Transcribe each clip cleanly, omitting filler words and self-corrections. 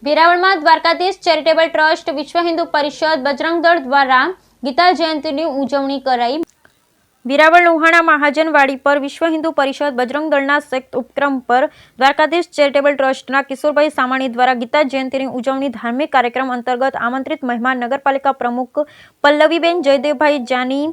વેરાવળમાં Dwarkadhish charitable trust, વિશ્વ હિન્દુ પરિષદ, બજરંગ દળ દ્વારા ગીતા જયંતીની ઉજવણી કરાઈ। વેરાવળ લુહાણા મહાજનવાડી પર વિશ્વ હિન્દુ પરિષદ, બજરંગ દળના સંયુક્ત ઉપક્રમ પર દ્વારકાધીશ ચેરિટેબલ ટ્રસ્ટના કિશોરભાઈ સામાણી દ્વારા ગીતા જયંતીની ઉજવણી ધાર્મિક કાર્યક્રમ અંતર્ગત આમંત્રિત મહેમાન નગરપાલિકા પ્રમુખ પલ્લવીબેન જયદેવભાઈ જાની,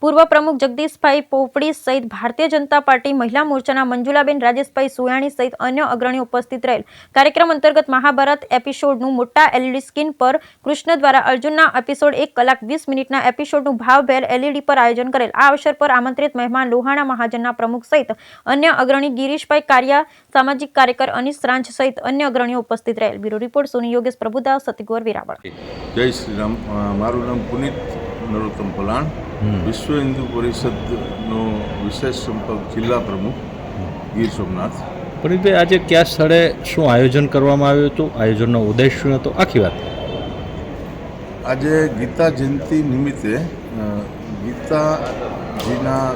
પૂર્વ પ્રમુખ જગદીશભાઈ પોપડી સહિત ભારતીય જનતા પાર્ટી મહિલા મોરચાના મંજુલાબેન રાજેશભાઈ સુયાણી સહિત અન્ય અગ્રણીઓ ઉપસ્થિત રહેલ। કાર્યક્રમ અંતર્ગત મહાભારત એપિસોડનું મોટા એલઈડી સ્ક્રીન પર કૃષ્ણ દ્વારા અર્જુનના એપિસોડ 1 કલાક 20 મિનિટના એપિસોડનું ભાવભેર એલઈડી પર આયોજન કરેલ। આ અવસર પર આમંત્રિત મહેમાન લોહાણા મહાજનના પ્રમુખ સહિત અન્ય અગ્રણી ગિરીશભાઈ કારિયા, સામાજિક કાર્યકર અનિશ રાંચ સહિત અન્ય અગ્રણીઓ ઉપસ્થિત રહેલ। બ્યુરો રિપોર્ટ સોની યોગેશ પ્રભુદાસ, સતીગોર, વેરાવળ। જય શ્રી રામ। મારું નામ પુનિત નરોત્તમ પલાણ, વિશ્વ હિન્દુ પરિષદનો વિશેષ સંપર્ક જિલ્લા પ્રમુખ, ગીર સોમનાથ। પુનિતભાઈ, આજે કયા સ્થળે શું આયોજન કરવામાં આવ્યું હતું? આયોજનનો ઉદ્દેશ શું હતો? આખી વાત। આજે ગીતા જયંતિ નિમિત્તે ગીતાજીના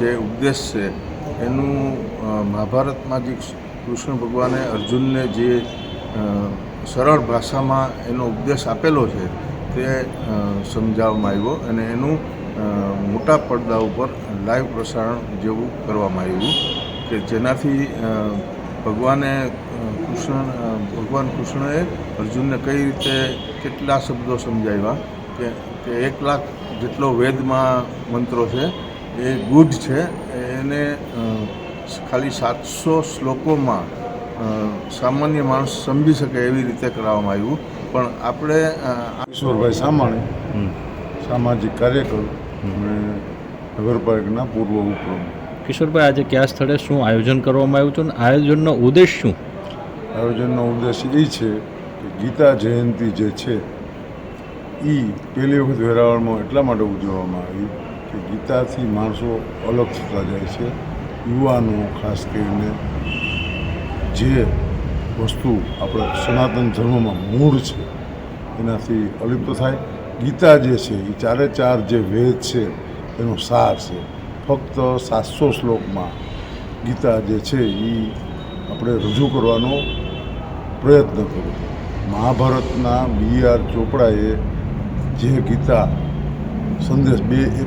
જે ઉપદેશ છે એનું મહાભારતમાં જે કૃષ્ણ ભગવાને અર્જુનને જે સરળ ભાષામાં એનો ઉપદેશ આપેલો છે તે સમજાવવામાં આવ્યો અને એનું મોટા પડદા ઉપર લાઈવ પ્રસારણ જેવું કરવામાં આવ્યું કે જેનાથી ભગવાન કૃષ્ણએ અર્જુનને કઈ રીતે કેટલા શબ્દો સમજાવ્યા કે 1 લાખ જેટલો વેદમાં મંત્રો છે એ ગૂઢ છે, એને ખાલી 700 શ્લોકોમાં સામાન્ય માણસ સમજી શકે એવી રીતે કરાવવામાં આવ્યું। પણ આપણે કિશોરભાઈ સામાણી, સામાજિક કાર્યકર અને નગરપાલિકાના પૂર્વ ઉપપ્રમુખ। કિશોરભાઈ, આજે કયા સ્થળે શું આયોજન કરવામાં આવ્યું હતું? આયોજનનો ઉદ્દેશ શું? આયોજનનો ઉદ્દેશ એ છે કે ગીતા જયંતિ જે છે એ પહેલી વખત વેરાવળમાં એટલા માટે ઉજવવામાં આવી કે ગીતાથી માણસો અલગ થતા જાય છે। યુવાનો ખાસ કરીને જે વસ્તુ આપણા સનાતન ધર્મમાં મૂળ છે એનાથી અલિપ્ત થાય। ગીતા જે છે એ 4 જે વેદ છે એનો સાર છે। ફક્ત 700 શ્લોકમાં ગીતા જે છે એ આપણે રજૂ કરવાનો પ્રયત્ન કર્યો। મહાભારતના BR ચોપડાએ જે ગીતા સંદેશ 2